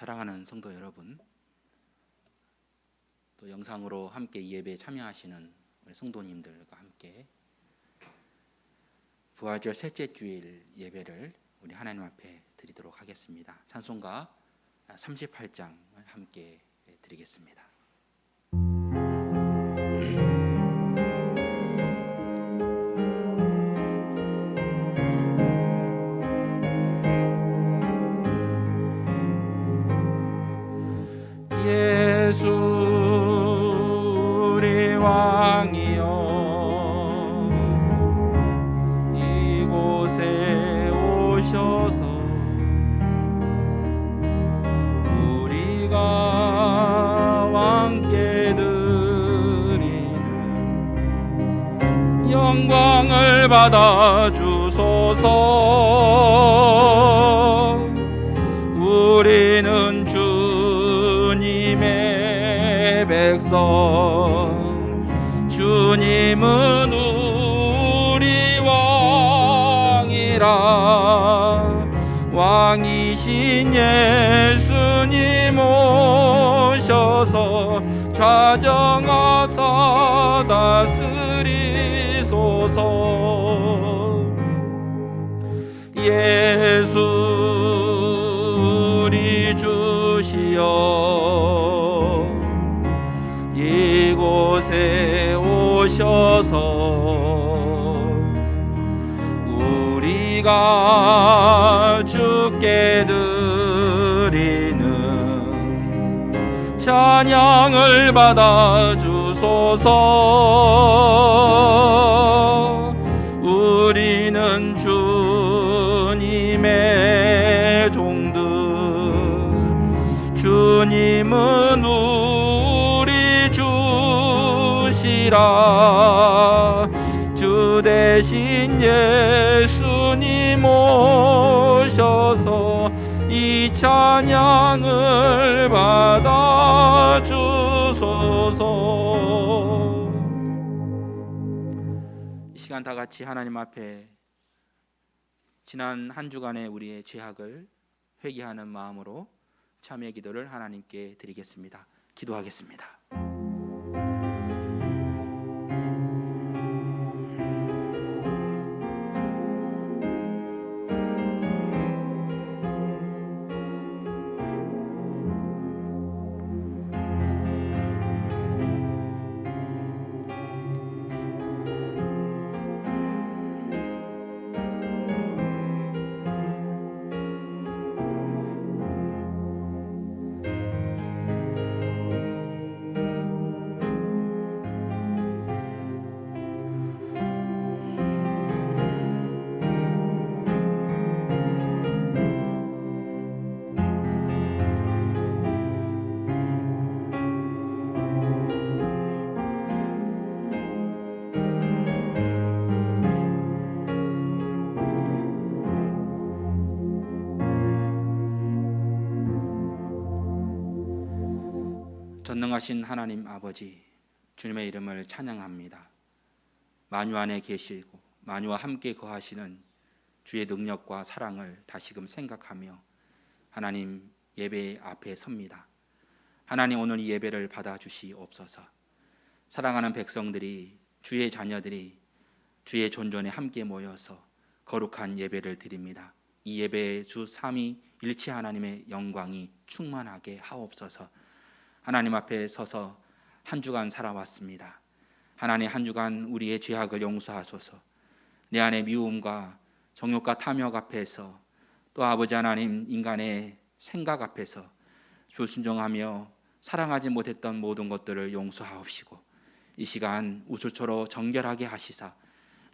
사랑하는 성도 여러분, 또 영상으로 함께 이 예배에 참여하시는 우리 성도님들과 함께 부활절 셋째 주일 예배를 우리 하나님 앞에 드리도록 하겠습니다. 찬송가 38장을 함께 드리겠습니다. 예수 우리 왕이여, 이곳에 오셔서 우리가 왕께 드리는 영광을 받아 주소서. 우리는 주님의 백성, 주님은 우리 왕이라. 왕이신 예수님 오셔서 좌정하사 다스리소서. 예수 우리 주시여, 이곳에 오셔서 우리가 주께 드리는 찬양을 받아 주소서. 우리는 주님의 종들, 주님은 우리 주시라. 주 대신 예수님 오셔서 이 찬양을 받아 주소서. 이 시간 다 같이 하나님 앞에 지난 한 주간의 우리의 죄악을 회개하는 마음으로 참회 기도를 하나님께 드리겠습니다. 기도하겠습니다. 전능하신 하나님 아버지, 주님의 이름을 찬양합니다. 만유 안에 계시고 만유와 함께 거하시는 주의 능력과 사랑을 다시금 생각하며 하나님 예배 앞에 섭니다. 하나님, 오늘 이 예배를 받아주시옵소서. 사랑하는 백성들이, 주의 자녀들이 주의 존전에 함께 모여서 거룩한 예배를 드립니다. 이 예배에 주 삼위일체 하나님의 영광이 충만하게 하옵소서. 하나님 앞에 서서 한 주간 살아왔습니다. 하나님, 한 주간 우리의 죄악을 용서하소서. 내 안의 미움과 정욕과 탐욕 앞에서, 또 아버지 하나님 인간의 생각 앞에서 불순종하며 사랑하지 못했던 모든 것들을 용서하옵시고, 이 시간 우수초로 정결하게 하시사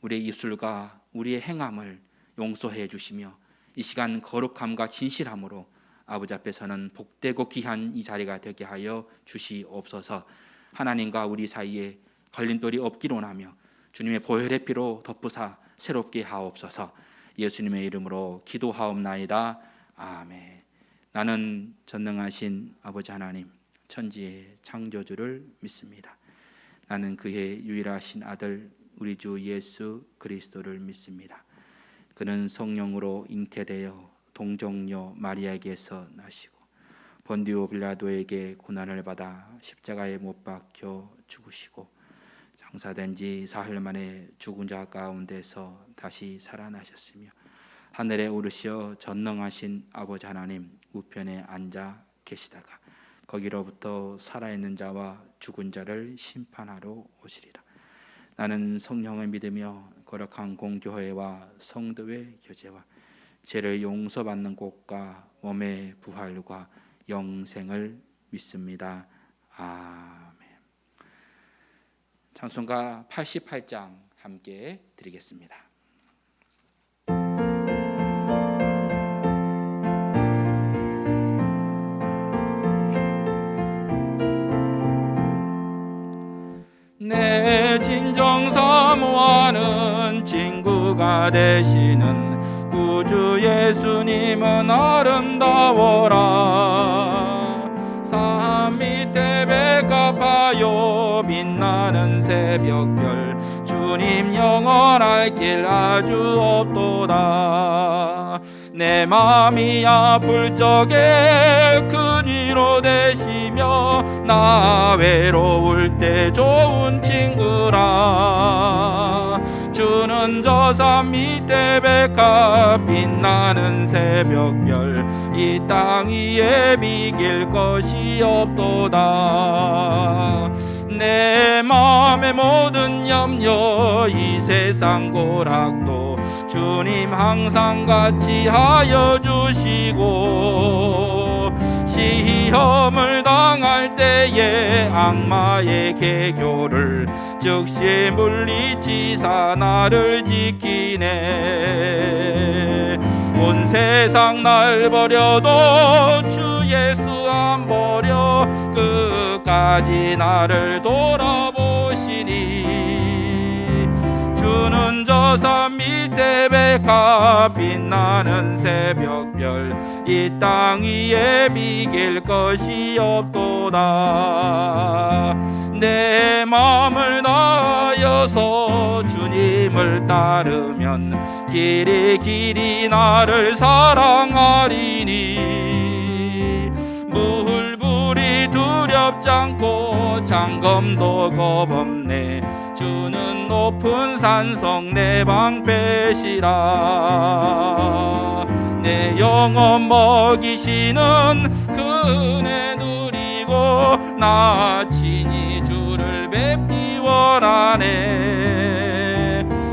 우리의 입술과 우리의 행함을 용서해 주시며, 이 시간 거룩함과 진실함으로 아버지 앞에서는 복되고 귀한 이 자리가 되게 하여 주시옵소서. 하나님과 우리 사이에 걸림돌이 없기를 원하며 주님의 보혈의 피로 덮으사 새롭게 하옵소서. 예수님의 이름으로 기도하옵나이다. 아멘. 나는 전능하신 아버지 하나님, 천지의 창조주를 믿습니다. 나는 그의 유일하신 아들 우리 주 예수 그리스도를 믿습니다. 그는 성령으로 잉태되어 동정녀 마리아에게서 나시고 본디오 빌라도에게 고난을 받아 십자가에 못 박혀 죽으시고 장사된 지 사흘 만에 죽은 자 가운데서 다시 살아나셨으며 하늘에 오르시어 전능하신 아버지 하나님 우편에 앉아 계시다가 거기로부터 살아있는 자와 죽은 자를 심판하러 오시리라. 나는 성령을 믿으며 거룩한 공교회와 성도의 교제와 죄를 용서받는 곳과 몸의 부활과 영생을 믿습니다. 아멘. 찬송가 88장 함께 드리겠습니다. 내 진정 사모하는 친구가 되시는 구주 예수님은 아름다워라. 산 밑에 백합하여 빛나는 새벽별 주님 영원할 길 아주 없도다. 내 맘이 아플 적에 큰 위로 되시며 나 외로울 때 좋은 친구라. 주는 저 산 밑에 백합 빛나는 새벽별 이 땅 위에 비길 것이 없도다. 내 맘의 모든 염려 이 세상 고락도 주님 항상 같이 하여 주시고 시험을 당할 때에 악마의 계교를 즉시 물리치사 나를 지키네. 온 세상 날 버려도 주 예수 안 버려 끝까지 나를 돌아보시니. 주는 저 산 밑에 백합 빛나는 새벽별 이 땅 위에 비길 것이 없도다. 내 마음을 다하여서 주님을 따르면 길이 길이 나를 사랑하리니. 물불이 두렵지 않고 장검도 겁없네. 주는 높은 산성 내 방패시라. 내 영혼 먹이시는 그 은혜 누리고 나 친히 주를 뵙기 원하네.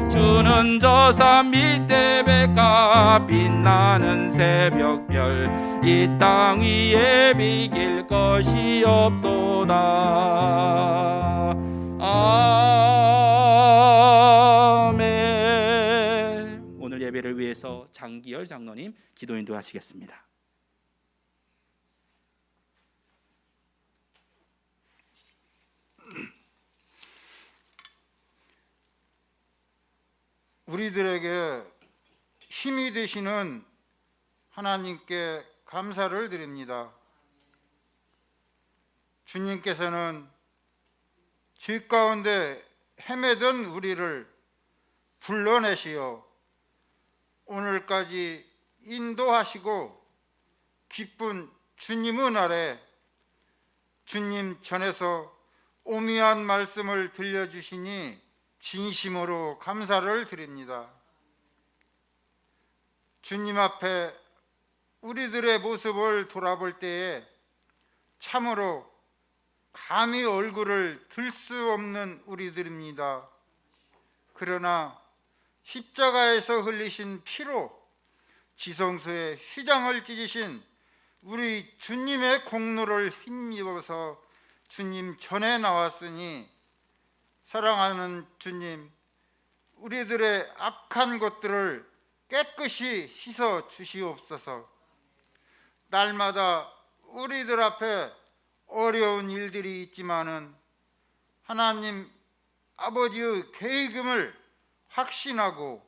주는 저 산 밑에 백합 빛나는 새벽별 이 땅 위에 비길 것이 없도다. 아멘. 오늘 예배를 위해서 장기열 장로님 기도 인도하시겠습니다. 우리들에게 힘이 되시는 하나님께 감사를 드립니다. 주님께서는 죄 가운데 헤매던 우리를 불러내시어 오늘까지 인도하시고 기쁜 주님 은혜에 주님 전에서 오묘한 말씀을 들려주시니 진심으로 감사를 드립니다. 주님 앞에 우리들의 모습을 돌아볼 때에 참으로 감히 얼굴을 들 수 없는 우리들입니다. 그러나 십자가에서 흘리신 피로 지성소에 휘장을 찢으신 우리 주님의 공로를 힘입어서 주님 전에 나왔으니 사랑하는 주님, 우리들의 악한 것들을 깨끗이 씻어 주시옵소서. 날마다 우리들 앞에 어려운 일들이 있지만은 하나님 아버지의 계획임을 확신하고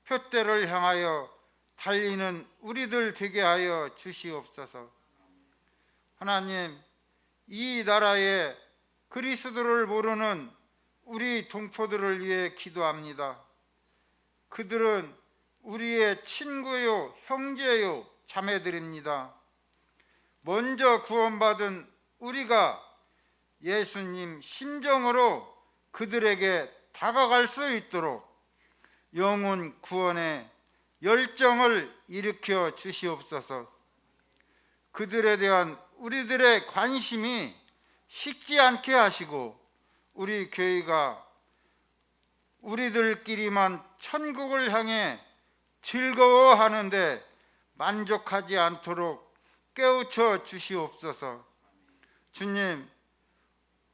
표대를 향하여 달리는 우리들 되게 하여 주시옵소서. 하나님, 이 나라에 그리스도를 모르는 우리 동포들을 위해 기도합니다. 그들은 우리의 친구요, 형제요, 자매들입니다. 먼저 구원받은 우리가 예수님 심정으로 그들에게 다가갈 수 있도록 영혼 구원의 열정을 일으켜 주시옵소서. 그들에 대한 우리들의 관심이 식지 않게 하시고 우리 교회가 우리들끼리만 천국을 향해 즐거워하는데 만족하지 않도록 깨우쳐 주시옵소서. 주님,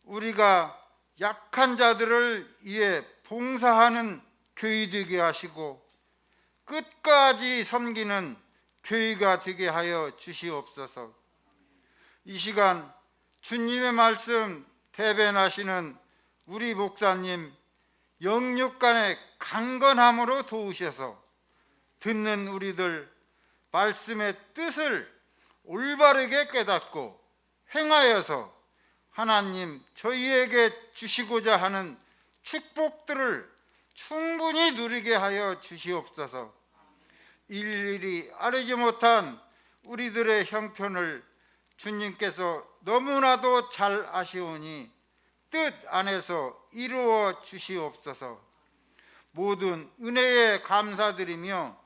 우리가 약한 자들을 위해 봉사하는 교회 되게 하시고 끝까지 섬기는 교회가 되게 하여 주시옵소서. 이 시간 주님의 말씀 대변하시는 우리 목사님 영육간의 강건함으로 도우셔서 듣는 우리들 말씀의 뜻을 올바르게 깨닫고 행하여서 하나님 저희에게 주시고자 하는 축복들을 충분히 누리게 하여 주시옵소서. 일일이 아뢰지 못한 우리들의 형편을 주님께서 너무나도 잘 아시오니 뜻 안에서 이루어 주시옵소서. 모든 은혜에 감사드리며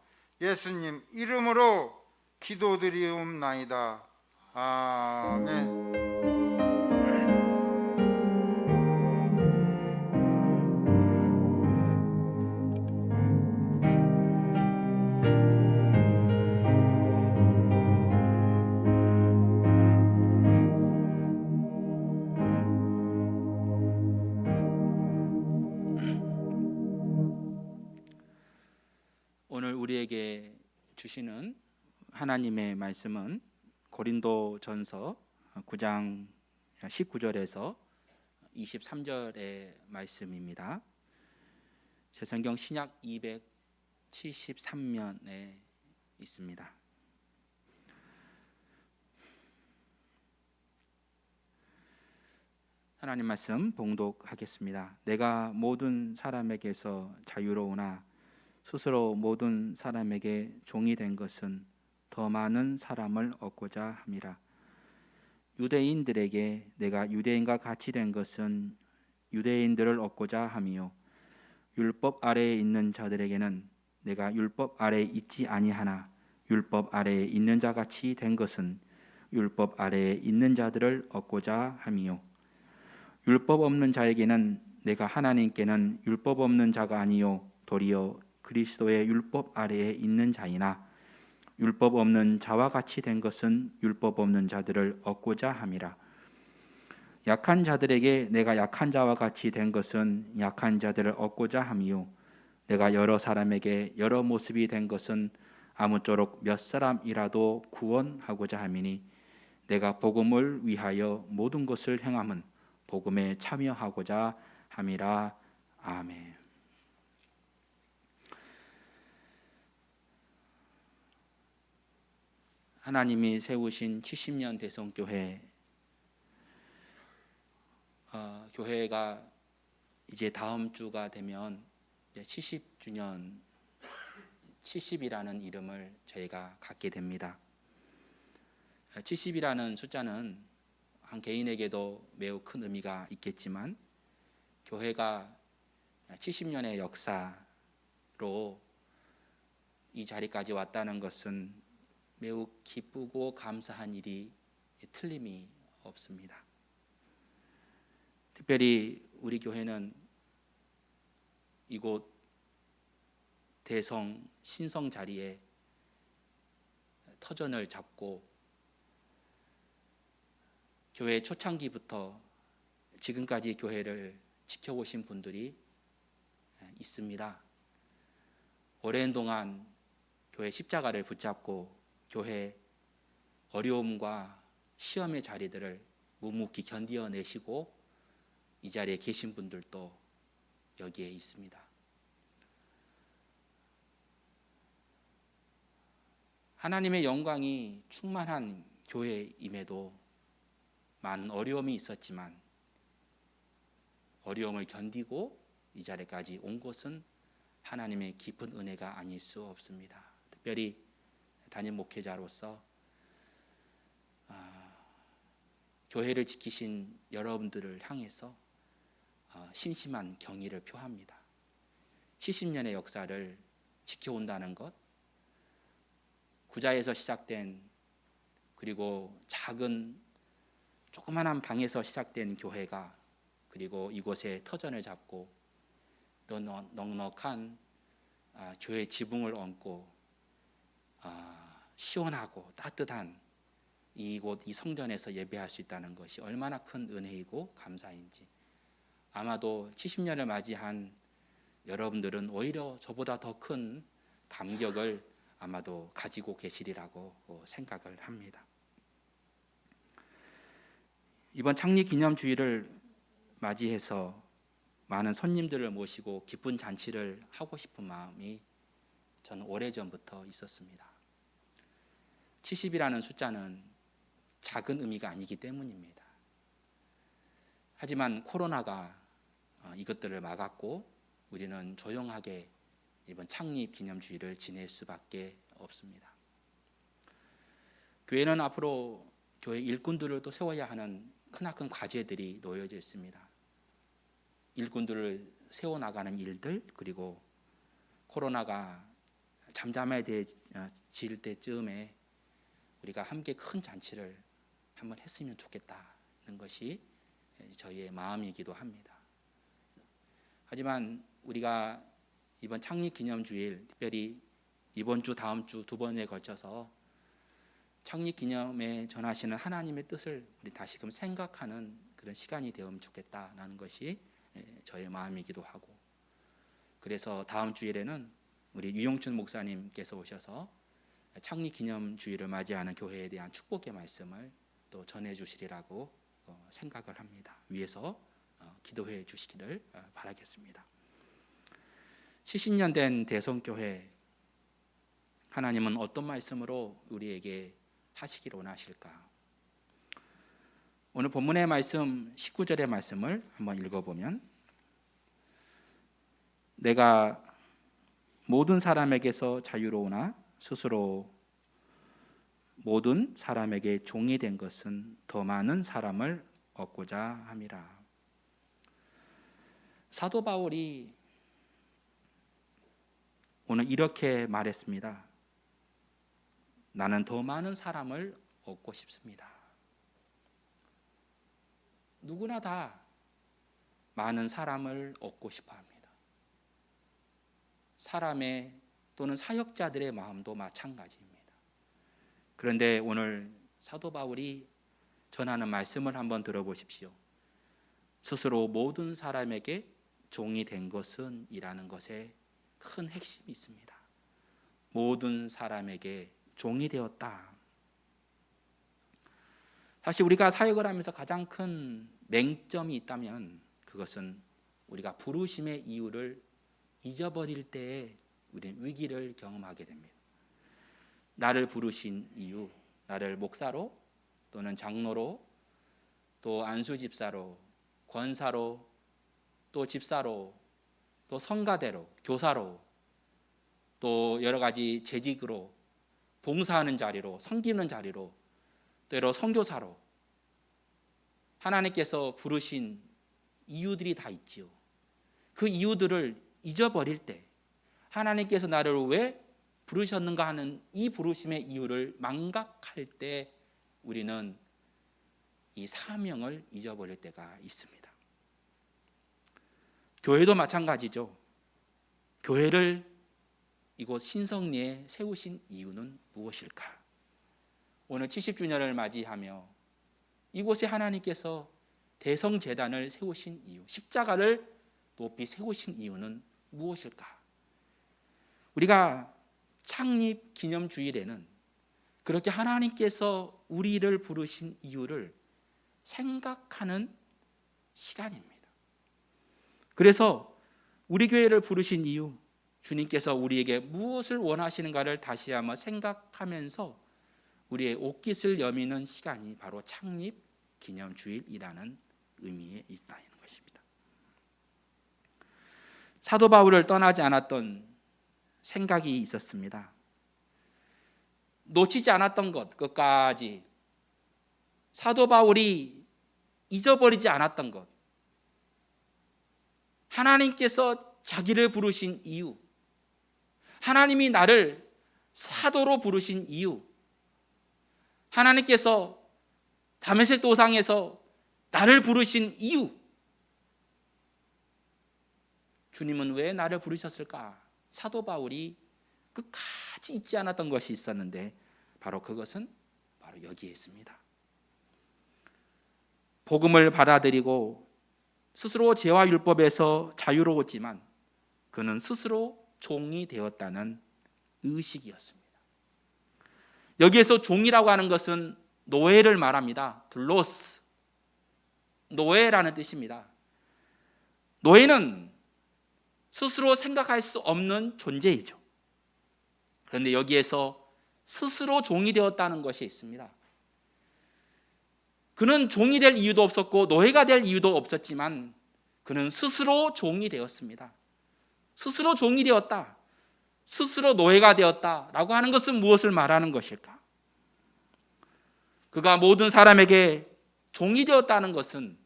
예수님 이름으로 기도드리옵나이다. 아멘. 오늘 우리에게 주시는 하나님의 말씀은 고린도전서 9장 19절에서 23절의 말씀입니다. 제 성경 신약 273면에 있습니다. 하나님 말씀 봉독하겠습니다. 내가 모든 사람에게서 자유로우나 스스로 모든 사람에게 종이 된 것은 더 많은 사람을 얻고자 함이라. 유대인들에게 내가 유대인과 같이 된 것은 유대인들을 얻고자 함이요 율법 아래에 있는 자들에게는 내가 율법 아래에 있지 아니하나 율법 아래에 있는 자 같이 된 것은 율법 아래에 있는 자들을 얻고자 함이요 율법 없는 자에게는 내가 하나님께는 율법 없는 자가 아니요 도리어 그리스도의 율법 아래에 있는 자이나 율법 없는 자와 같이 된 것은 율법 없는 자들을 얻고자 함이라. 약한 자들에게 내가 약한 자와 같이 된 것은 약한 자들을 얻고자 함이요 내가 여러 사람에게 여러 모습이 된 것은 아무쪼록 몇 사람이라도 구원하고자 함이니 내가 복음을 위하여 모든 것을 행함은 복음에 참여하고자 함이라. 아멘. 하나님이 세우신 70년 대성교회, 교회가 이제 다음 주가 되면 이제 70주년, 70이라는 이름을 저희가 갖게 됩니다. 70이라는 숫자는 한 개인에게도 매우 큰 의미가 있겠지만 교회가 70년의 역사로 이 자리까지 왔다는 것은 매우 기쁘고 감사한 일이 틀림이 없습니다. 특별히 우리 교회는 이곳 대성 신성 자리에 터전을 잡고 교회 초창기부터 지금까지 교회를 지켜오신 분들이 있습니다. 오랜 동안 교회 십자가를 붙잡고 교회 어려움과 시험의 자리들을 묵묵히 견디어내시고 이 자리에 계신 분들도 여기에 있습니다. 하나님의 영광이 충만한 교회임에도 많은 어려움이 있었지만 어려움을 견디고 이 자리까지 온 것은 하나님의 깊은 은혜가 아닐 수 없습니다. 특별히 담임 목회자로서 교회를 지키신 여러분들을 향해서 심심한 경의를 표합니다. 70년의 역사를 지켜온다는 것, 구자에서 시작된, 그리고 작은 조그만한 방에서 시작된 교회가 그리고 이곳에 터전을 잡고 또 넉넉한 교회 지붕을 얹고 시원하고 따뜻한 이곳 이 성전에서 예배할 수 있다는 것이 얼마나 큰 은혜이고 감사인지, 아마도 70년을 맞이한 여러분들은 오히려 저보다 더 큰 감격을 아마도 가지고 계시리라고 생각을 합니다. 이번 창립 기념주일을 맞이해서 많은 손님들을 모시고 기쁜 잔치를 하고 싶은 마음이 저는 오래전부터 있었습니다. 70이라는 숫자는 작은 의미가 아니기 때문입니다. 하지만 코로나가 이것들을 막았고 우리는 조용하게 이번 창립 기념주일을 지낼 수밖에 없습니다. 교회는 앞으로 교회 일꾼들을 또 세워야 하는 크나큰 과제들이 놓여져 있습니다. 일꾼들을 세워나가는 일들, 그리고 코로나가 잠잠해질 때쯤에 우리가 함께 큰 잔치를 한번 했으면 좋겠다는 것이 저희의 마음이기도 합니다. 하지만 우리가 이번 창립 기념주일, 특별히 이번 주 다음 주 두 번에 걸쳐서 창립 기념에 전하시는 하나님의 뜻을 우리 다시금 생각하는 그런 시간이 되면 좋겠다라는 것이 저의 마음이기도 하고, 그래서 다음 주일에는 우리 유용춘 목사님께서 오셔서 창립 기념주일을 맞이하는 교회에 대한 축복의 말씀을 또 전해 주시리라고 생각을 합니다. 위에서 기도해 주시기를 바라겠습니다. 70년 된 대성교회, 하나님은 어떤 말씀으로 우리에게 하시기를 원하실까? 오늘 본문의 말씀 19절의 말씀을 한번 읽어보면, 내가 모든 사람에게서 자유로우나 스스로 모든 사람에게 종이 된 것은 더 많은 사람을 얻고자 함이라. 사도 바울이 오늘 이렇게 말했습니다. 나는 더 많은 사람을 얻고 싶습니다. 누구나 다 많은 사람을 얻고 싶어 합니다. 사람의 또는 사역자들의 마음도 마찬가지입니다. 그런데 오늘 사도 바울이 전하는 말씀을 한번 들어보십시오. 스스로 모든 사람에게 종이 된 것은 이라는 것에 큰 핵심이 있습니다. 모든 사람에게 종이 되었다. 사실 우리가 사역을 하면서 가장 큰 맹점이 있다면 그것은 우리가 부르심의 이유를 잊어버릴 때에 우리는 위기를 경험하게 됩니다. 나를 부르신 이유, 나를 목사로 또는 장로로, 또 안수집사로, 권사로, 또 집사로, 또 성가대로, 교사로, 또 여러 가지 재직으로, 봉사하는 자리로, 섬기는 자리로, 또 여러 선교사로 하나님께서 부르신 이유들이 다 있지요. 그 이유들을 잊어버릴 때, 하나님께서 나를 왜 부르셨는가 하는 이 부르심의 이유를 망각할 때 우리는 이 사명을 잊어버릴 때가 있습니다. 교회도 마찬가지죠. 교회를 이곳 신성리에 세우신 이유는 무엇일까? 오늘 70주년을 맞이하며 이곳에 하나님께서 대성제단을 세우신 이유, 십자가를 높이 세우신 이유는 무엇일까? 우리가 창립 기념주일에는 그렇게 하나님께서 우리를 부르신 이유를 생각하는 시간입니다. 그래서 우리 교회를 부르신 이유, 주님께서 우리에게 무엇을 원하시는가를 다시 한번 생각하면서 우리의 옷깃을 여미는 시간이 바로 창립 기념주일이라는 의미에 있다는 것입니다. 사도 바울을 떠나지 않았던 생각이 있었습니다. 놓치지 않았던 것, 끝까지 사도 바울이 잊어버리지 않았던 것, 하나님께서 자기를 부르신 이유, 하나님이 나를 사도로 부르신 이유, 하나님께서 다메섹 도상에서 나를 부르신 이유, 주님은 왜 나를 부르셨을까? 사도 바울이 끝까지 잊지 않았던 것이 있었는데 바로 그것은 바로 여기에 있습니다. 복음을 받아들이고 스스로 죄와 율법에서 자유로웠지만 그는 스스로 종이 되었다는 의식이었습니다. 여기에서 종이라고 하는 것은 노예를 말합니다. 둘로스, 노예라는 뜻입니다. 노예는 스스로 생각할 수 없는 존재이죠. 그런데 여기에서 스스로 종이 되었다는 것이 있습니다. 그는 종이 될 이유도 없었고 노예가 될 이유도 없었지만 그는 스스로 종이 되었습니다. 스스로 종이 되었다, 스스로 노예가 되었다라고 하는 것은 무엇을 말하는 것일까? 그가 모든 사람에게 종이 되었다는 것은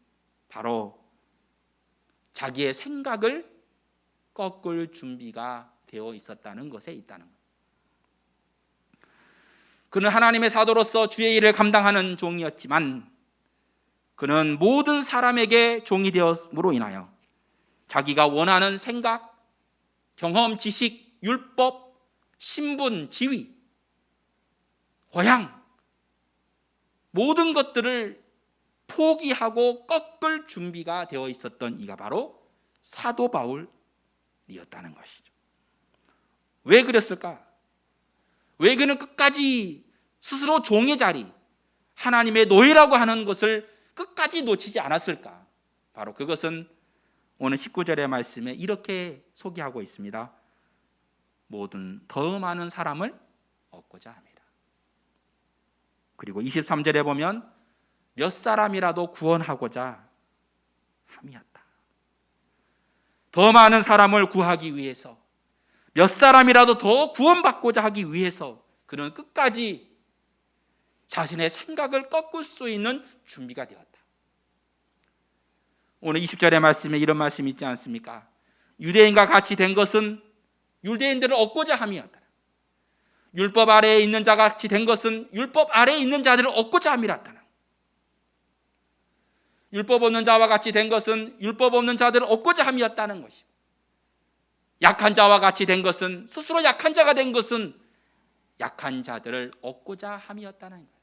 바로 자기의 생각을 꺾을 준비가 되어 있었다는 것에 있다는 것. 그는 하나님의 사도로서 주의 일을 감당하는 종이었지만 그는 모든 사람에게 종이 되었음으로 인하여 자기가 원하는 생각, 경험, 지식, 율법, 신분, 지위, 고향, 모든 것들을 포기하고 꺾을 준비가 되어 있었던 이가 바로 사도 바울이었다는 것이죠. 왜 그랬을까? 왜 그는 끝까지 스스로 종의 자리, 하나님의 노예라고 하는 것을 끝까지 놓치지 않았을까? 바로 그것은 오늘 19절의 말씀에 이렇게 소개하고 있습니다. 모든 더 많은 사람을 얻고자 합니다. 그리고 23절에 보면 몇 사람이라도 구원하고자 함이었다. 더 많은 사람을 구하기 위해서, 몇 사람이라도 더 구원받고자 하기 위해서 그는 끝까지 자신의 생각을 꺾을 수 있는 준비가 되었다. 오늘 20절의 말씀에 이런 말씀이 있지 않습니까? 유대인과 같이 된 것은 유대인들을 얻고자 함이었다. 율법 아래에 있는 자가 같이 된 것은 율법 아래에 있는 자들을 얻고자 함이었다. 율법 없는 자와 같이 된 것은 율법 없는 자들을 얻고자 함이었다는 것이고, 약한 자와 같이 된 것은, 스스로 약한 자가 된 것은 약한 자들을 얻고자 함이었다는 거예요.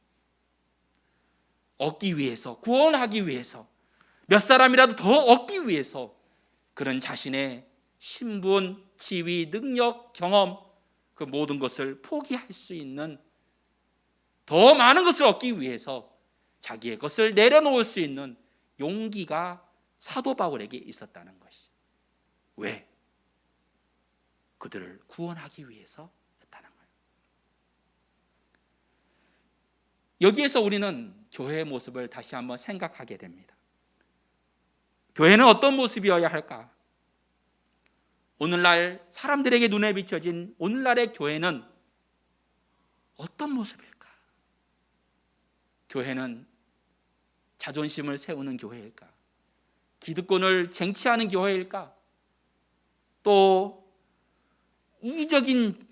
얻기 위해서, 구원하기 위해서, 몇 사람이라도 더 얻기 위해서 그는 자신의 신분, 지위, 능력, 경험, 그 모든 것을 포기할 수 있는, 더 많은 것을 얻기 위해서 자기의 것을 내려놓을 수 있는 용기가 사도 바울에게 있었다는 것이죠. 왜? 그들을 구원하기 위해서였다는 거예요. 여기에서 우리는 교회의 모습을 다시 한번 생각하게 됩니다. 교회는 어떤 모습이어야 할까? 오늘날 사람들에게 눈에 비춰진 오늘날의 교회는 어떤 모습일까? 교회는 자존심을 세우는 교회일까? 기득권을 쟁취하는 교회일까? 또 이기적인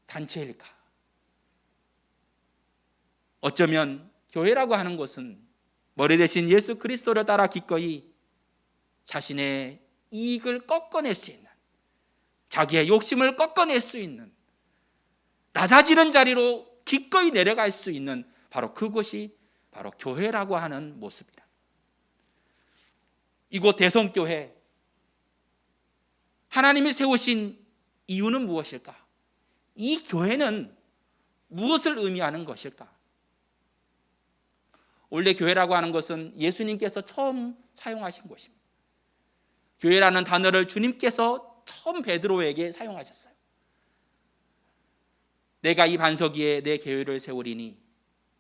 단체일까? 어쩌면 교회라고 하는 것은 머리 대신 예수 그리스도를 따라 기꺼이 자신의 이익을 꺾어낼 수 있는, 자기의 욕심을 꺾어낼 수 있는, 낮아지는 자리로 기꺼이 내려갈 수 있는 바로 그것이 바로 교회라고 하는 모습이다. 이곳 대성교회, 하나님이 세우신 이유는 무엇일까? 이 교회는 무엇을 의미하는 것일까? 원래 교회라고 하는 것은 예수님께서 처음 사용하신 것입니다. 교회라는 단어를 주님께서 처음 베드로에게 사용하셨어요. 내가 이 반석 위에 내 교회를 세우리니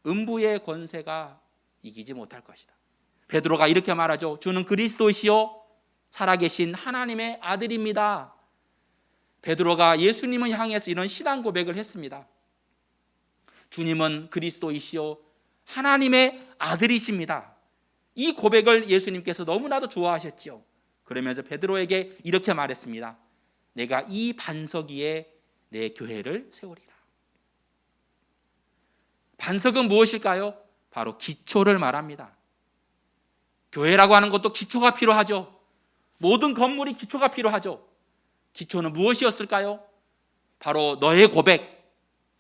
음부의 권세가 이기지 못할 것이다. 베드로가 이렇게 말하죠. 주는 그리스도시요 살아계신 하나님의 아들입니다. 베드로가 예수님을 향해서 이런 신앙 고백을 했습니다. 주님은 그리스도이시요 하나님의 아들이십니다. 이 고백을 예수님께서 너무나도 좋아하셨죠. 그러면서 베드로에게 이렇게 말했습니다. 내가 이 반석 위에 내 교회를 세우리라. 반석은 무엇일까요? 바로 기초를 말합니다. 교회라고 하는 것도 기초가 필요하죠. 모든 건물이 기초가 필요하죠. 기초는 무엇이었을까요? 바로 너의 고백,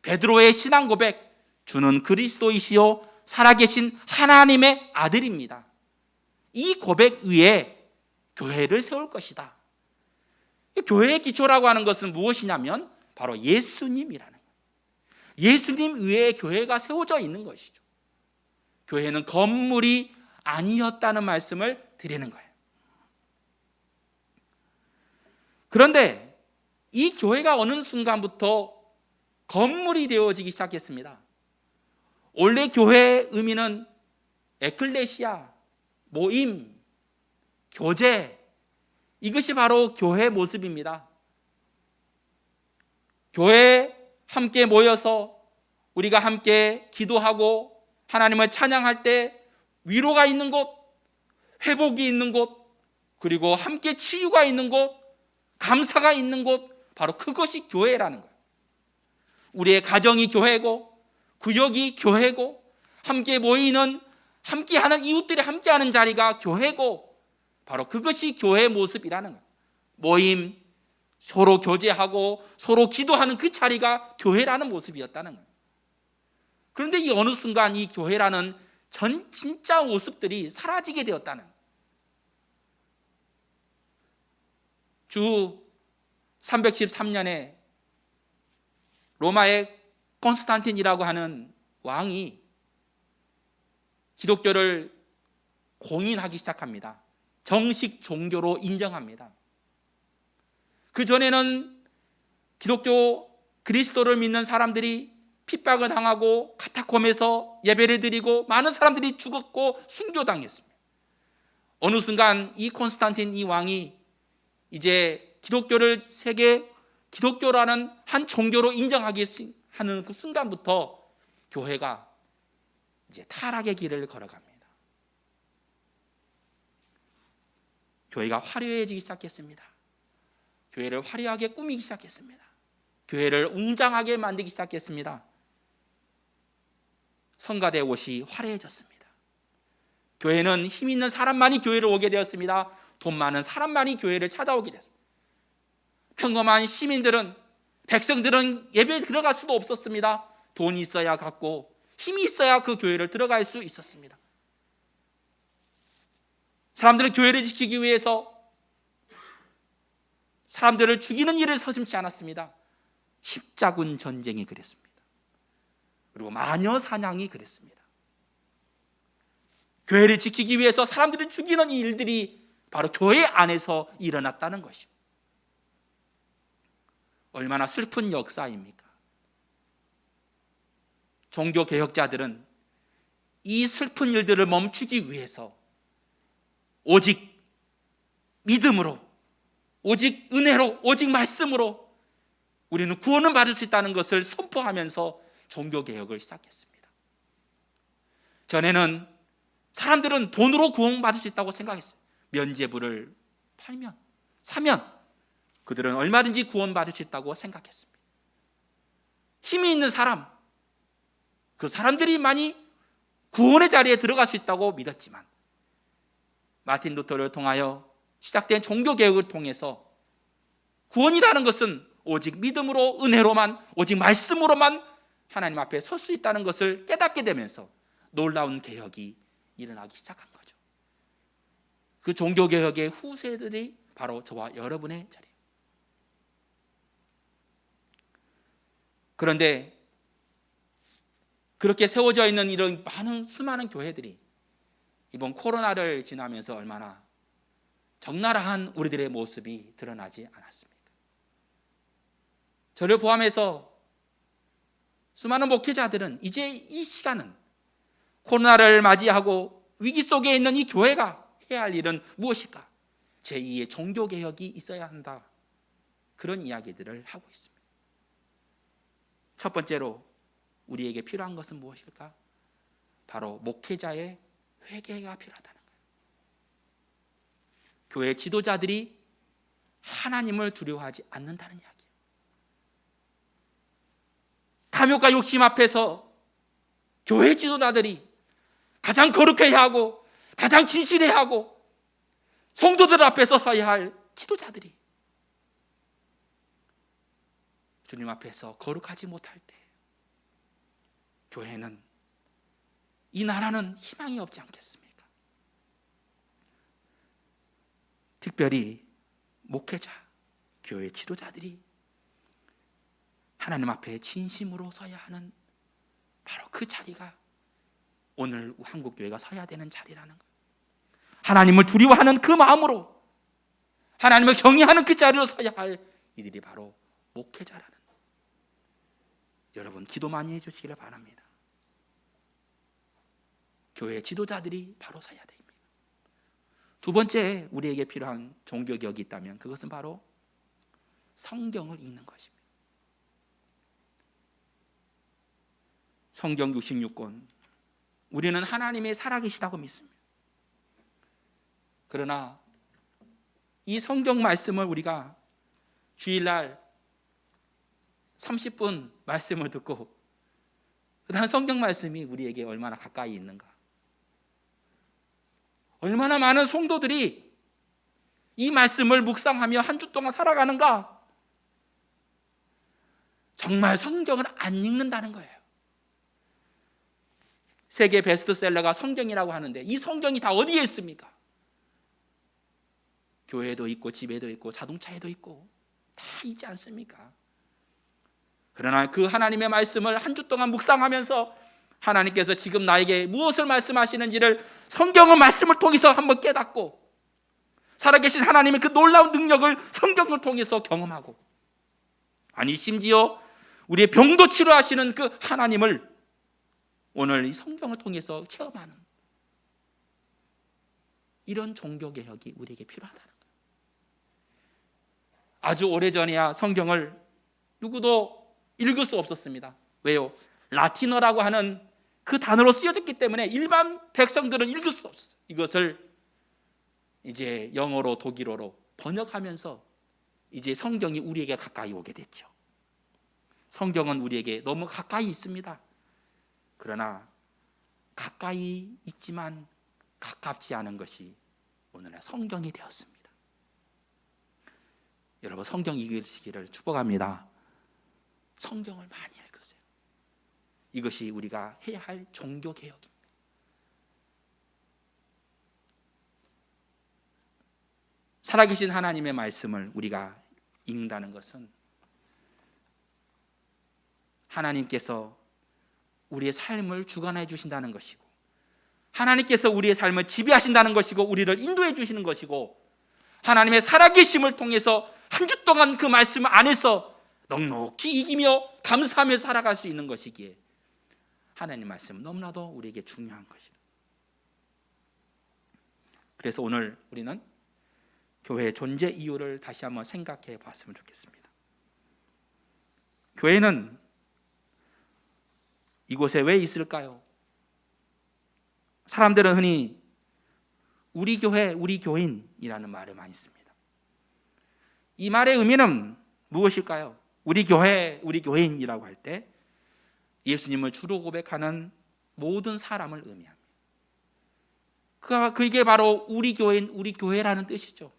베드로의 신앙 고백, 주는 그리스도이시요 살아계신 하나님의 아들입니다. 이 고백 위에 교회를 세울 것이다. 교회의 기초라고 하는 것은 무엇이냐면 바로 예수님이라는 거예요. 예수님 위에 교회가 세워져 있는 것이죠. 교회는 건물이 아니었다는 말씀을 드리는 거예요. 그런데 이 교회가 어느 순간부터 건물이 되어지기 시작했습니다. 원래 교회의 의미는 에클레시아, 모임, 교제, 이것이 바로 교회의 모습입니다. 교회에 함께 모여서 우리가 함께 기도하고 하나님을 찬양할 때 위로가 있는 곳, 회복이 있는 곳, 그리고 함께 치유가 있는 곳, 감사가 있는 곳, 바로 그것이 교회라는 거예요. 우리의 가정이 교회고, 구역이 교회고, 함께 모이는, 함께하는 이웃들이 함께하는 자리가 교회고, 바로 그것이 교회의 모습이라는 거예요. 모임, 서로 교제하고 서로 기도하는 그 자리가 교회라는 모습이었다는 거예요. 그런데 이 어느 순간 이 교회라는 진짜 모습들이 사라지게 되었다는 거예요. 주 313년에 로마의 콘스탄틴이라고 하는 왕이 기독교를 공인하기 시작합니다. 정식 종교로 인정합니다. 그 전에는 기독교 그리스도를 믿는 사람들이 핍박을 당하고 카타콤에서 예배를 드리고 많은 사람들이 죽었고 순교당했습니다. 어느 순간 이 콘스탄틴 이 왕이 이제 기독교를 세계 기독교라는 한 종교로 인정하기 하는 그 순간부터 교회가 이제 타락의 길을 걸어갑니다. 교회가 화려해지기 시작했습니다. 교회를 화려하게 꾸미기 시작했습니다. 교회를 웅장하게 만들기 시작했습니다. 성가대 옷이 화려해졌습니다. 교회는 힘 있는 사람만이 교회를 오게 되었습니다. 돈 많은 사람만이 교회를 찾아오게 되었습니다. 평범한 시민들은, 백성들은 예배에 들어갈 수도 없었습니다. 돈이 있어야 갔고 힘이 있어야 그 교회를 들어갈 수 있었습니다. 사람들은 교회를 지키기 위해서 사람들을 죽이는 일을 서슴지 않았습니다. 십자군 전쟁이 그랬습니다. 그리고 마녀 사냥이 그랬습니다. 교회를 지키기 위해서 사람들을 죽이는 일들이 바로 교회 안에서 일어났다는 것입니다. 얼마나 슬픈 역사입니까? 종교개혁자들은 이 슬픈 일들을 멈추기 위해서 오직 믿음으로, 오직 은혜로, 오직 말씀으로 우리는 구원을 받을 수 있다는 것을 선포하면서 종교개혁을 시작했습니다. 전에는 사람들은 돈으로 구원받을 수 있다고 생각했어요. 면죄부를 팔면, 사면 그들은 얼마든지 구원받을 수 있다고 생각했습니다. 힘이 있는 사람, 그 사람들이 많이 구원의 자리에 들어갈 수 있다고 믿었지만 마틴 루터를 통하여 시작된 종교개혁을 통해서 구원이라는 것은 오직 믿음으로, 은혜로만, 오직 말씀으로만 하나님 앞에 설 수 있다는 것을 깨닫게 되면서 놀라운 개혁이 일어나기 시작한 거죠. 그 종교개혁의 후세들이 바로 저와 여러분의 자리예요. 그런데 그렇게 세워져 있는 이런 수많은 교회들이 이번 코로나를 지나면서 얼마나 적나라한 우리들의 모습이 드러나지 않았습니까? 저를 포함해서 수많은 목회자들은 이제 이 시간은 코로나를 맞이하고 위기 속에 있는 이 교회가 해야 할 일은 무엇일까? 제2의 종교개혁이 있어야 한다. 그런 이야기들을 하고 있습니다. 첫 번째로 우리에게 필요한 것은 무엇일까? 바로 목회자의 회개가 필요하다는 거예요. 교회 지도자들이 하나님을 두려워하지 않는다는 이야기예요. 탐욕과 욕심 앞에서 교회 지도자들이 가장 거룩해야 하고 가장 진실해야 하고 성도들 앞에서 서야 할 지도자들이 주님 앞에서 거룩하지 못할 때 교회는, 이 나라는 희망이 없지 않겠습니까? 특별히 목회자, 교회 지도자들이 하나님 앞에 진심으로 서야 하는 바로 그 자리가 오늘 한국교회가 서야 되는 자리라는 거예요. 하나님을 두려워하는 그 마음으로, 하나님을 경외하는 그 자리로 서야 할 이들이 바로 목회자라는 거예요. 여러분, 기도 많이 해주시기를 바랍니다. 교회 지도자들이 바로 서야 됩니다. 두 번째, 우리에게 필요한 종교개혁이 있다면 그것은 바로 성경을 읽는 것입니다. 성경 66권, 우리는 하나님이 살아계시다고 믿습니다. 그러나 이 성경 말씀을 우리가 주일날 30분 말씀을 듣고 그 다음 성경 말씀이 우리에게 얼마나 가까이 있는가, 얼마나 많은 성도들이 이 말씀을 묵상하며 한 주 동안 살아가는가. 정말 성경을 안 읽는다는 거예요. 세계 베스트셀러가 성경이라고 하는데 이 성경이 다 어디에 있습니까? 교회에도 있고 집에도 있고 자동차에도 있고 다 있지 않습니까? 그러나 그 하나님의 말씀을 한 주 동안 묵상하면서 하나님께서 지금 나에게 무엇을 말씀하시는지를 성경의 말씀을 통해서 한번 깨닫고 살아계신 하나님의 그 놀라운 능력을 성경을 통해서 경험하고, 아니 심지어 우리의 병도 치료하시는 그 하나님을 오늘 이 성경을 통해서 체험하는 이런 종교개혁이 우리에게 필요하다는 거예요. 아주 오래전에야 성경을 누구도 읽을 수 없었습니다. 왜요? 라틴어라고 하는 그 단어로 쓰여졌기 때문에 일반 백성들은 읽을 수 없었어요. 이것을 이제 영어로 독일어로 번역하면서 이제 성경이 우리에게 가까이 오게 됐죠. 성경은 우리에게 너무 가까이 있습니다. 그러나 가까이 있지만 가깝지 않은 것이 오늘날 성경이 되었습니다. 여러분, 성경 읽으시기를 축복합니다. 성경을 많이 읽으세요. 이것이 우리가 해야 할 종교개혁입니다. 살아계신 하나님의 말씀을 우리가 읽는다는 것은 하나님께서 우리의 삶을 주관해 주신다는 것이고, 하나님께서 우리의 삶을 지배하신다는 것이고, 우리를 인도해 주시는 것이고, 하나님의 살아계심을 통해서 한 주 동안 그 말씀 안에서 넉넉히 이기며 감사하며 살아갈 수 있는 것이기에 하나님 말씀은 너무나도 우리에게 중요한 것이다. 그래서 오늘 우리는 교회의 존재 이유를 다시 한번 생각해 봤으면 좋겠습니다. 교회는 이곳에 왜 있을까요? 사람들은 흔히 우리 교회, 우리 교인이라는 말을 많이 씁니다. 이 말의 의미는 무엇일까요? 우리 교회, 우리 교인이라고 할 때 예수님을 주로 고백하는 모든 사람을 의미합니다. 그게 바로 우리 교인, 우리 교회라는 뜻이죠.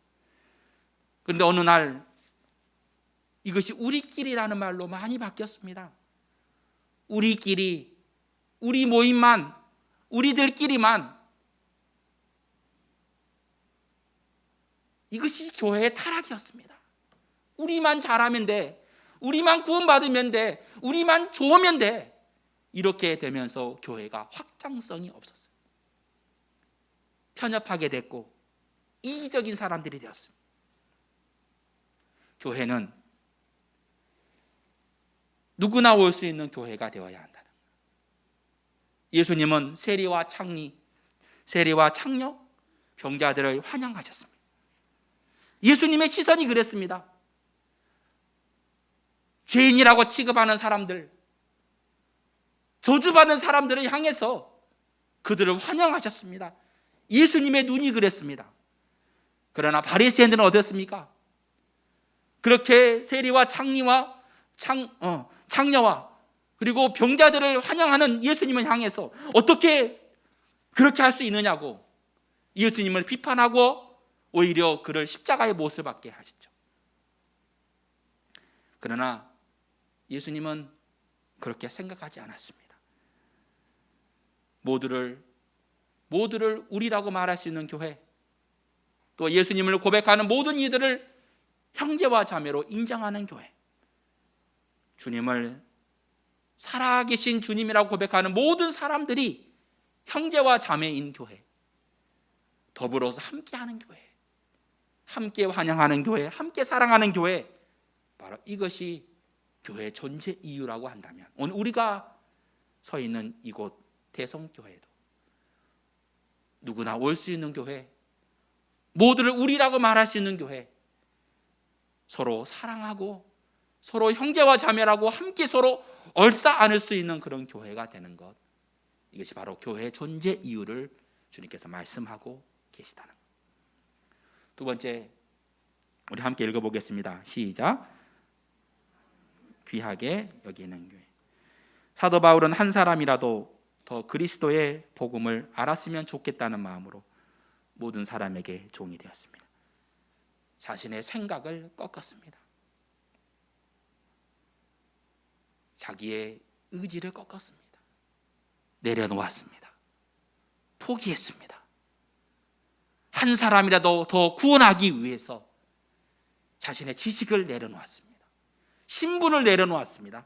그런데 어느 날 이것이 우리끼리라는 말로 많이 바뀌었습니다. 우리끼리, 우리 모임만, 우리들끼리만, 이것이 교회의 타락이었습니다. 우리만 잘하면 돼, 우리만 구원받으면 돼, 우리만 좋으면 돼, 이렇게 되면서 교회가 확장성이 없었어요. 편협하게 됐고 이기적인 사람들이 되었습니다. 교회는 누구나 올 수 있는 교회가 되어야 한다는 거예요. 예수님은 세리와 창녀, 병자들을 환영하셨습니다. 예수님의 시선이 그랬습니다. 죄인이라고 취급하는 사람들, 저주받는 사람들을 향해서 그들을 환영하셨습니다. 예수님의 눈이 그랬습니다. 그러나 바리새인들은 어땠습니까? 그렇게 세리와 창녀와 그리고 병자들을 환영하는 예수님을 향해서 어떻게 그렇게 할 수 있느냐고 예수님을 비판하고 오히려 그를 십자가의 못을 받게 하시죠. 그러나 예수님은 그렇게 생각하지 않았습니다. 모두를 우리라고 말할 수 있는 교회, 또 예수님을 고백하는 모든 이들을 형제와 자매로 인정하는 교회, 주님을 살아계신 주님이라고 고백하는 모든 사람들이 형제와 자매인 교회, 더불어서 함께하는 교회, 함께 환영하는 교회, 함께 사랑하는 교회, 바로 이것이 교회의 존재 이유라고 한다면 오늘 우리가 서 있는 이곳 대성교회도 누구나 올 수 있는 교회, 모두를 우리라고 말할 수 있는 교회, 서로 사랑하고 서로 형제와 자매라고 함께 서로 얼싸 안을 수 있는 그런 교회가 되는 것, 이것이 바로 교회의 존재 이유를 주님께서 말씀하고 계시다는 것. 두 번째, 우리 함께 읽어보겠습니다. 시작. 귀하게 여기는 교회. 사도 바울은 한 사람이라도 더 그리스도의 복음을 알았으면 좋겠다는 마음으로 모든 사람에게 종이 되었습니다. 자신의 생각을 꺾었습니다. 자기의 의지를 꺾었습니다. 내려놓았습니다. 포기했습니다. 한 사람이라도 더 구원하기 위해서 자신의 지식을 내려놓았습니다. 신분을 내려놓았습니다.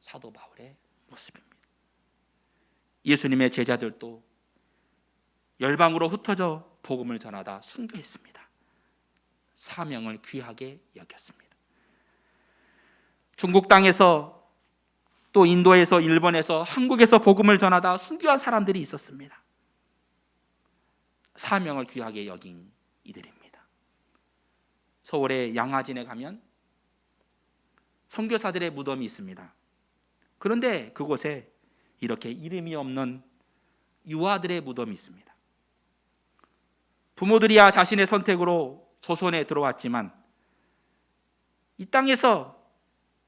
사도 바울의 모습입니다. 예수님의 제자들도 열방으로 흩어져 복음을 전하다 순교했습니다. 사명을 귀하게 여겼습니다. 중국 땅에서 또 인도에서 일본에서 한국에서 복음을 전하다 순교한 사람들이 있었습니다. 사명을 귀하게 여긴 이들입니다. 서울의 양화진에 가면 선교사들의 무덤이 있습니다. 그런데 그곳에 이렇게 이름이 없는 유아들의 무덤이 있습니다. 부모들이야 자신의 선택으로 조선에 들어왔지만 이 땅에서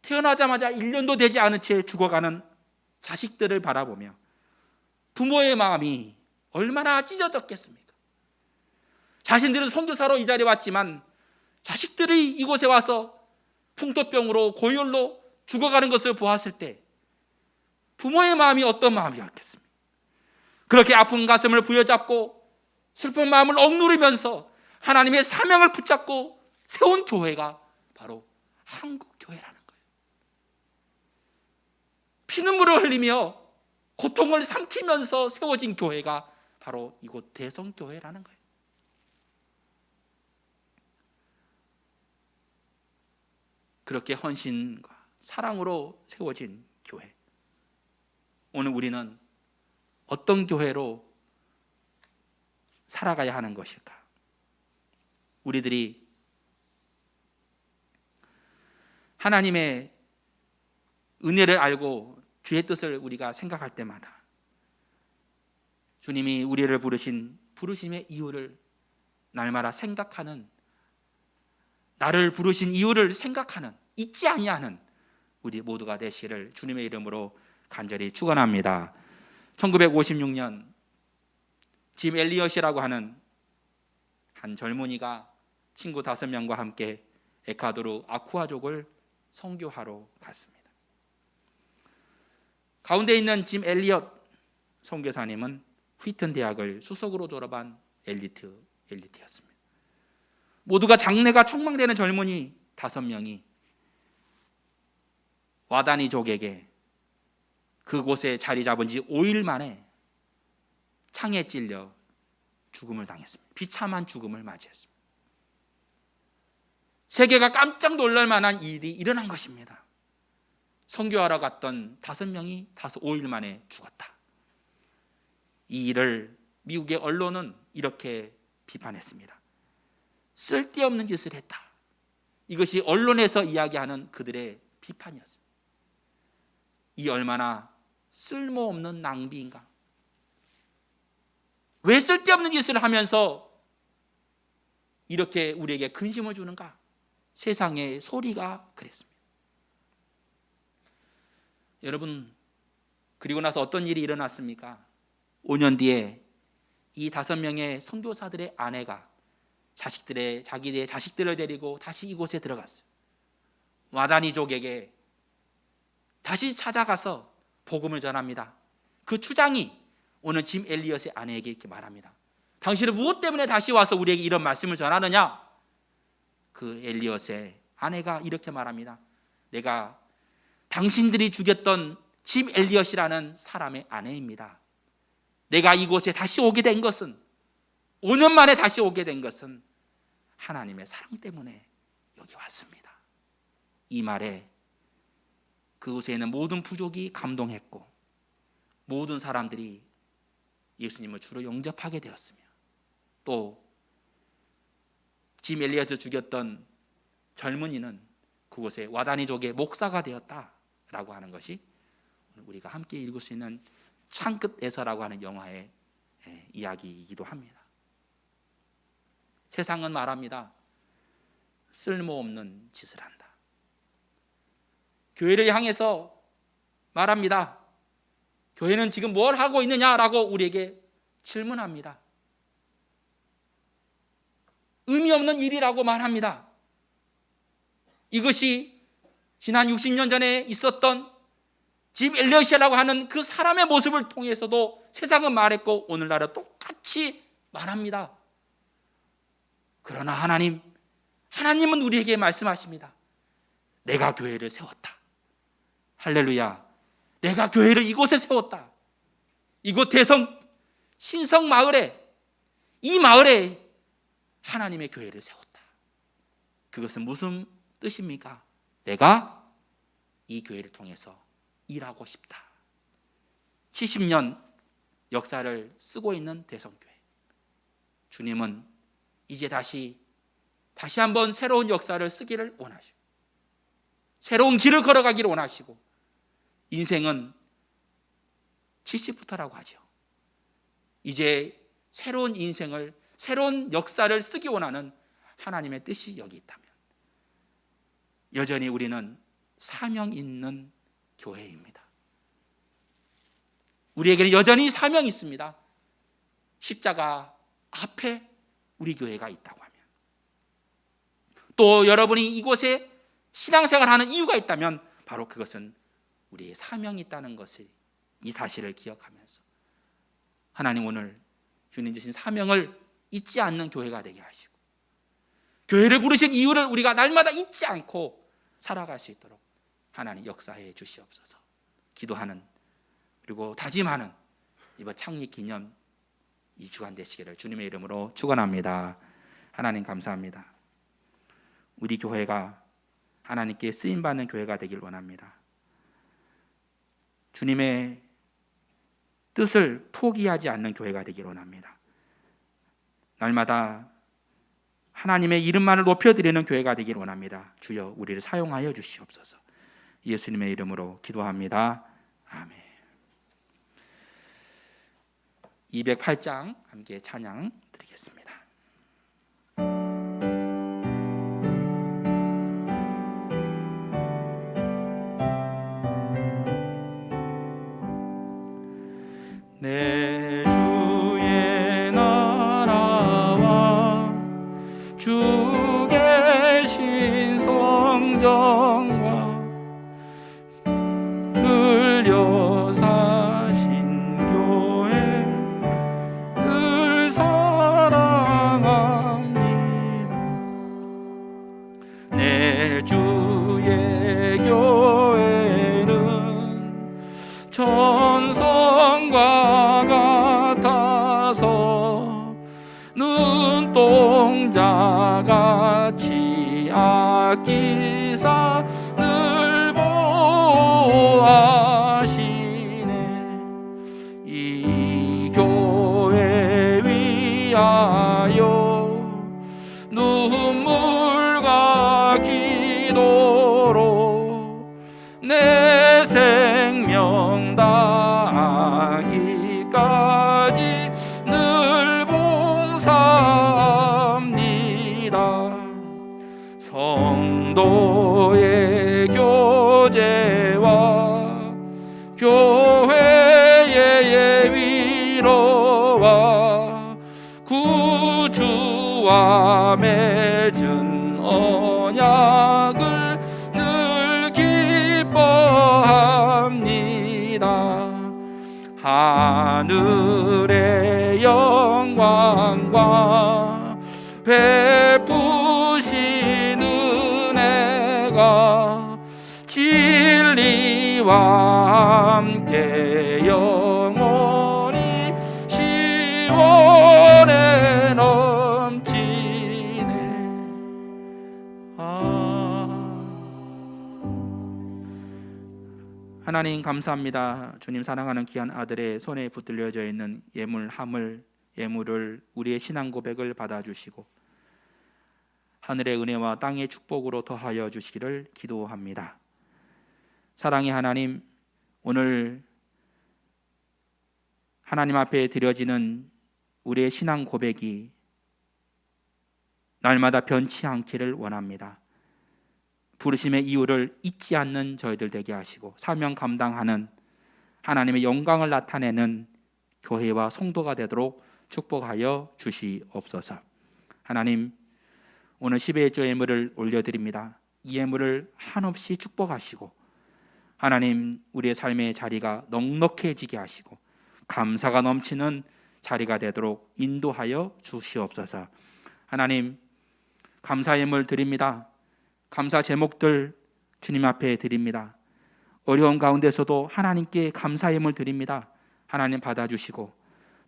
태어나자마자 1년도 되지 않은 채 죽어가는 자식들을 바라보며 부모의 마음이 얼마나 찢어졌겠습니까? 자신들은 선교사로 이 자리에 왔지만 자식들이 이곳에 와서 풍토병으로 고열로 죽어가는 것을 보았을 때 부모의 마음이 어떤 마음이었겠습니까? 그렇게 아픈 가슴을 부여잡고 슬픈 마음을 억누르면서 하나님의 사명을 붙잡고 세운 교회가 바로 한국교회라는 거예요. 피눈물을 흘리며 고통을 삼키면서 세워진 교회가 바로 이곳 대성교회라는 거예요. 그렇게 헌신과 사랑으로 세워진 교회. 오늘 우리는 어떤 교회로 살아가야 하는 것일까? 우리들이 하나님의 은혜를 알고 주의 뜻을 우리가 생각할 때마다 주님이 우리를 부르신 부르심의 이유를 날마다 생각하는, 나를 부르신 이유를 생각하는, 잊지 아니하는 우리 모두가 되시기를 주님의 이름으로 간절히 축원합니다. 1956년 짐 엘리엇이라고 하는 한 젊은이가 친구 5명과 함께 에콰도르 아쿠아족을 선교하러 갔습니다. 가운데 있는 짐 엘리엇 선교사님은 휘튼 대학을 수석으로 졸업한 엘리트였습니다. 모두가 장래가 촉망되는 젊은이 5명이 와다니족에게 그곳에 자리 잡은 지 5일 만에 창에 찔려 죽음을 당했습니다. 비참한 죽음을 맞이했습니다. 세계가 깜짝 놀랄 만한 일이 일어난 것입니다. 선교하러 갔던 5명이 5일 만에 죽었다. 이 일을 미국의 언론은 이렇게 비판했습니다. 쓸데없는 짓을 했다. 이것이 언론에서 이야기하는 그들의 비판이었습니다. 이 얼마나 쓸모없는 낭비인가. 왜 쓸데없는 짓을 하면서 이렇게 우리에게 근심을 주는가? 세상의 소리가 그랬습니다. 여러분, 그리고 나서 어떤 일이 일어났습니까? 5년 뒤에 이 5명의 선교사들의 아내가 자기의 자식들을 데리고 다시 이곳에 들어갔어요. 마다니족에게 다시 찾아가서 복음을 전합니다. 그 추장이 오늘 짐 엘리엇의 아내에게 이렇게 말합니다. 당신은 무엇 때문에 다시 와서 우리에게 이런 말씀을 전하느냐? 그 엘리엇의 아내가 이렇게 말합니다. 내가 당신들이 죽였던 짐 엘리엇이라는 사람의 아내입니다. 내가 이곳에 다시 오게 된 것은, 5년 만에 다시 오게 된 것은 하나님의 사랑 때문에 여기 왔습니다. 이 말에 그곳에 있는 모든 부족이 감동했고 모든 사람들이 예수님을 주로 영접하게 되었으며, 또 짐 엘리엇을 죽였던 젊은이는 그곳에 와다니족의 목사가 되었다라고 하는 것이 우리가 함께 읽을 수 있는 창끝에서라고 하는 영화의 이야기이기도 합니다. 세상은 말합니다. 쓸모없는 짓을 한다. 교회를 향해서 말합니다. 교회는 지금 뭘 하고 있느냐라고 우리에게 질문합니다. 의미 없는 일이라고 말합니다. 이것이 지난 60년 전에 있었던 짐 엘리엇이라고 하는 그 사람의 모습을 통해서도 세상은 말했고 오늘날은 똑같이 말합니다. 그러나 하나님은 우리에게 말씀하십니다. 내가 교회를 세웠다. 할렐루야. 내가 교회를 이곳에 세웠다. 이곳 대성 신성 마을에, 이 마을에 하나님의 교회를 세웠다. 그것은 무슨 뜻입니까? 내가 이 교회를 통해서 일하고 싶다. 70년 역사를 쓰고 있는 대성교회. 주님은 이제 다시 한번 새로운 역사를 쓰기를 원하시고, 새로운 길을 걸어가기를 원하시고, 인생은 70부터라고 하죠. 이제 새로운 인생을, 새로운 역사를 쓰기 원하는 하나님의 뜻이 여기 있다면 여전히 우리는 사명 있는 교회입니다. 우리에게는 여전히 사명이 있습니다. 십자가 앞에 우리 교회가 있다고 하면, 또 여러분이 이곳에 신앙생활하는 이유가 있다면 바로 그것은 우리의 사명이 있다는 것을, 이 사실을 기억하면서 하나님 오늘 주님 주신 사명을 잊지 않는 교회가 되게 하시고, 교회를 부르신 이유를 우리가 날마다 잊지 않고 살아갈 수 있도록 하나님 역사해 주시옵소서. 기도하는, 그리고 다짐하는 이번 창립 기념 2주간 되시기를 주님의 이름으로 축원합니다. 하나님 감사합니다. 우리 교회가 하나님께 쓰임받는 교회가 되길 원합니다. 주님의 뜻을 포기하지 않는 교회가 되길 원합니다. 날마다 하나님의 이름만을 높여드리는 교회가 되길 원합니다. 주여 우리를 사용하여 주시옵소서. 예수님의 이름으로 기도합니다. 아멘. 208장 함께 찬양 드리겠습니다. 내 주의 나라와 주 계신 성전과 흘려 사신 교회 늘 사랑합니다. 내 주의 교회는 천성과 같아서 눈동자같이 아끼사 늘 보호하시네. 이 교회 위하여 눈물과 기도로 내 생명 다하기까지 늘 봉사합니다. 하늘의 영광과 베푸신 은혜가 진리와 함께 영원히 시원에 넘치네. 하나님 감사합니다. 주님 사랑하는 귀한 아들의 손에 붙들려져 있는 예물을 우리의 신앙 고백을 받아주시고 하늘의 은혜와 땅의 축복으로 더하여 주시기를 기도합니다. 사랑의 하나님, 오늘 하나님 앞에 드려지는 우리의 신앙 고백이 날마다 변치 않기를 원합니다. 부르심의 이유를 잊지 않는 저희들 되게 하시고 사명 감당하는 하나님의 영광을 나타내는 교회와 성도가 되도록 축복하여 주시옵소서. 하나님, 오늘 11조 예물을 올려드립니다. 이 예물을 한없이 축복하시고 하나님, 우리의 삶의 자리가 넉넉해지게 하시고 감사가 넘치는 자리가 되도록 인도하여 주시옵소서. 하나님, 감사 예물 드립니다. 감사 제목들 주님 앞에 드립니다. 어려운 가운데서도 하나님께 감사 예물 드립니다. 하나님 받아주시고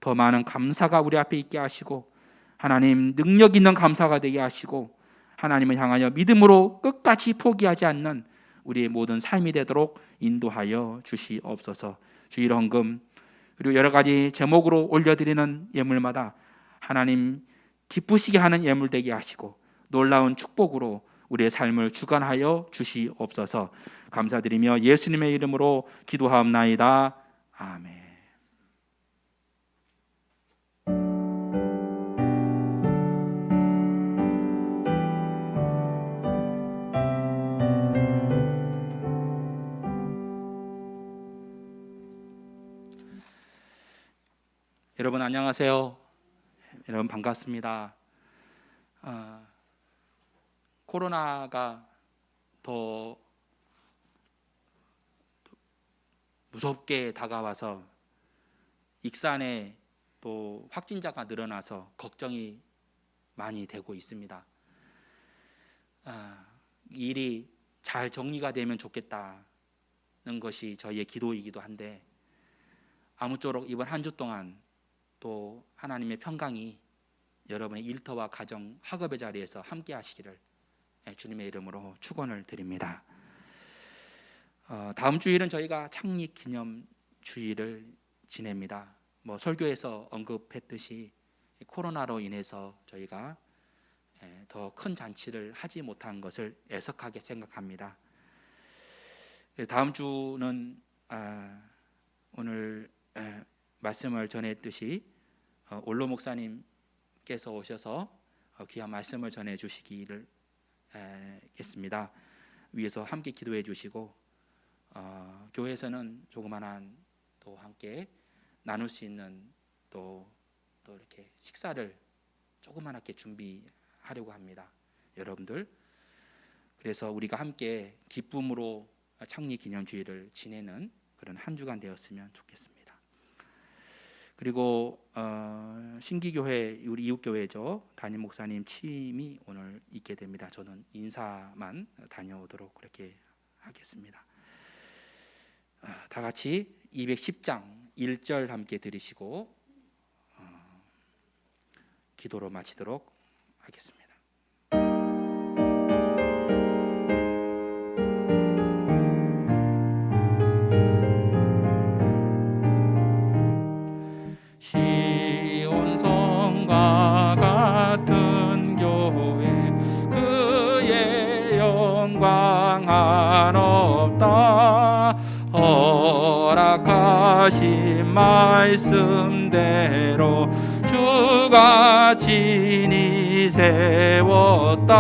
더 많은 감사가 우리 앞에 있게 하시고 하나님 능력 있는 감사가 되게 하시고 하나님을 향하여 믿음으로 끝까지 포기하지 않는 우리의 모든 삶이 되도록 인도하여 주시옵소서. 주일 헌금 그리고 여러 가지 제목으로 올려드리는 예물마다 하나님 기쁘시게 하는 예물 되게 하시고 놀라운 축복으로 우리의 삶을 주관하여 주시옵소서. 감사드리며 예수님의 이름으로 기도하옵나이다. 아멘. 여러분 안녕하세요. 여러분 반갑습니다. 코로나가 더 무섭게 다가와서 익산에 또 확진자가 늘어나서 걱정이 많이 되고 있습니다. 이 일이 잘 정리가 되면 좋겠다는 것이 저희의 기도이기도 한데 아무쪼록 이번 한 주 동안 또 하나님의 평강이 여러분의 일터와 가정, 학업의 자리에서 함께 하시기를 주님의 이름으로 축원을 드립니다. 다음 주일은 저희가 창립 기념 주일을 지냅니다. 설교에서 언급했듯이 코로나로 인해서 저희가 더 큰 잔치를 하지 못한 것을 애석하게 생각합니다. 다음 주는 오늘 말씀을 전했듯이 올로 목사님께서 오셔서 귀한 말씀을 전해 주시기를 겠습니다. 위에서 함께 기도해 주시고 교회에서는 조그만한 또 함께 나눌 수 있는 또 이렇게 식사를 조그만하게 준비하려고 합니다. 여러분들, 그래서 우리가 함께 기쁨으로 창립 기념주일을 지내는 그런 한 주간 되었으면 좋겠습니다. 그리고 신기교회 우리 이웃교회죠. 담임 목사님 취임이 오늘 있게 됩니다. 저는 인사만 다녀오도록 그렇게 하겠습니다. 다 같이 210장 1절 함께 들으시고 기도로 마치도록 하겠습니다. 시온성과 같은 교회 그의 영광 한없다. 허락하신 말씀대로 주가 친히 세웠다.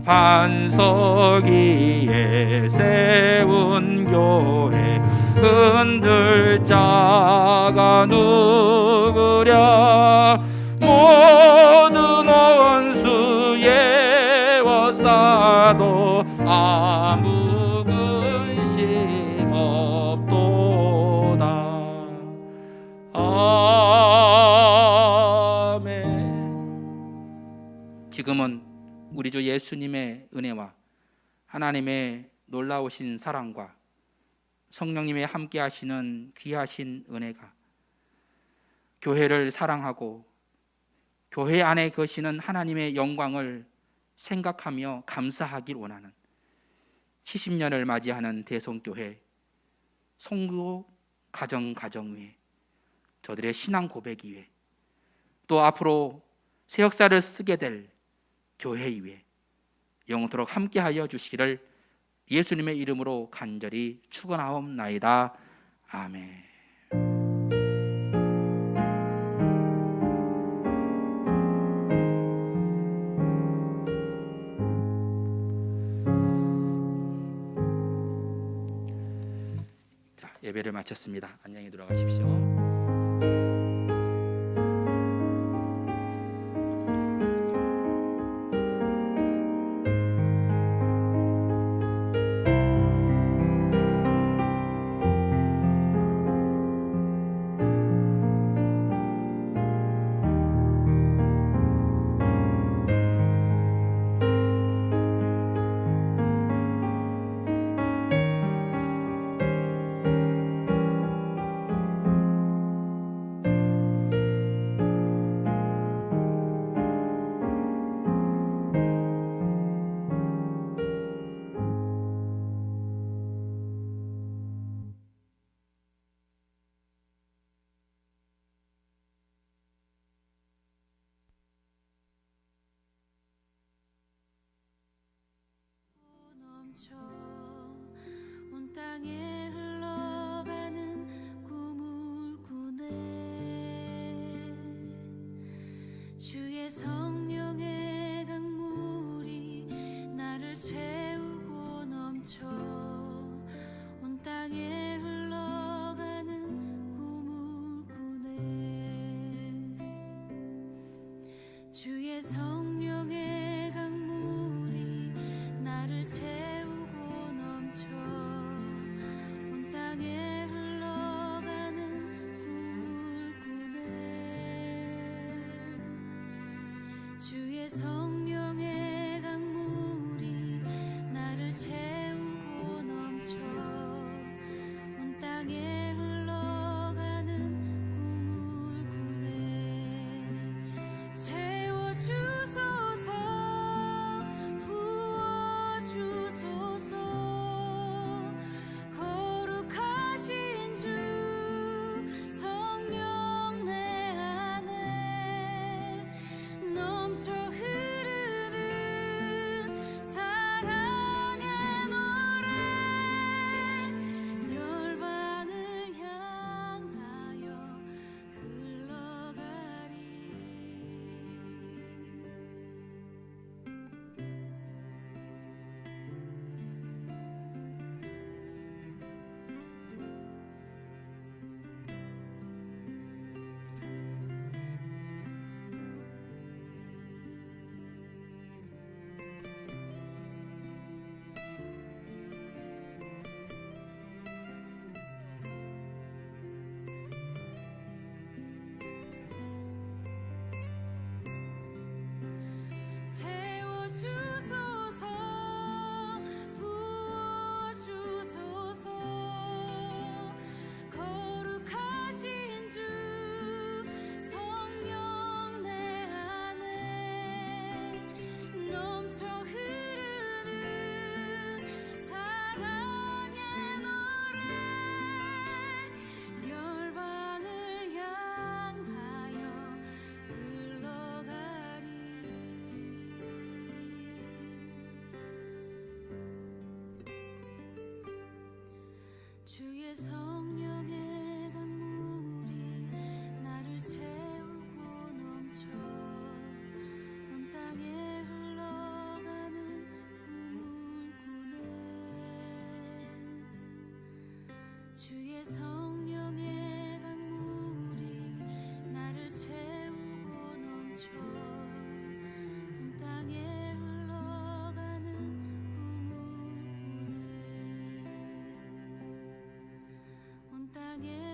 반석 위에 세운 교회 흔들 자가 누구랴. 모든 원수 예워싸도 아무 근심 없도다. 지금은 우리 주 예수님의 은혜와 하나님의 놀라우신 사랑과 성령님의 함께 하시는 귀하신 은혜가 교회를 사랑하고 교회 안에 거시는 하나님의 영광을 생각하며 감사하길 원하는 70년을 맞이하는 대성교회 성도 가정 위에 저들의 신앙 고백 위에 또 앞으로 새 역사를 쓰게 될 교회 위에 영원토록 함께하여 주시기를 예수님의 이름으로 간절히 축원하옵나이다. 아멘. 자, 예배를 마쳤습니다. 안녕히 들어가십시오. 온 땅에 흘러가는 꿈을 꾸네. 주의 성령의 강물이 나를 채우고 넘쳐. 온 땅에 흘러가는 꿈을 꾸네. 주의 성령의 강물이 나를 채우고 넘쳐. 온 땅에 흘러가는 꿈을 꾸네. 주의 성령의 강물이 나를 채우고 넘쳐. 온 땅에 흘러가는 꿈을 꾸네. 채워주소서, 부어주소서. 거룩하신 주 성령 내 안에 넘쳐 흐르는 사랑의 노래. 열방을 향하여 흘러가리. 채워주소서, 부어주소서. 거룩하신 주 성령 내 안에 넘쳐 흐르는 사랑의 노래. 열방을 향하여 흘러가리. 주의 성령의 강물이 나를 채우고 넘쳐. 온 땅에 흘러가는 꿈을 꾸네. 주의 성령의 강물이 나를 채우고 넘쳐. 온 땅에 흘러가는 꿈을 꾸네. 온 땅에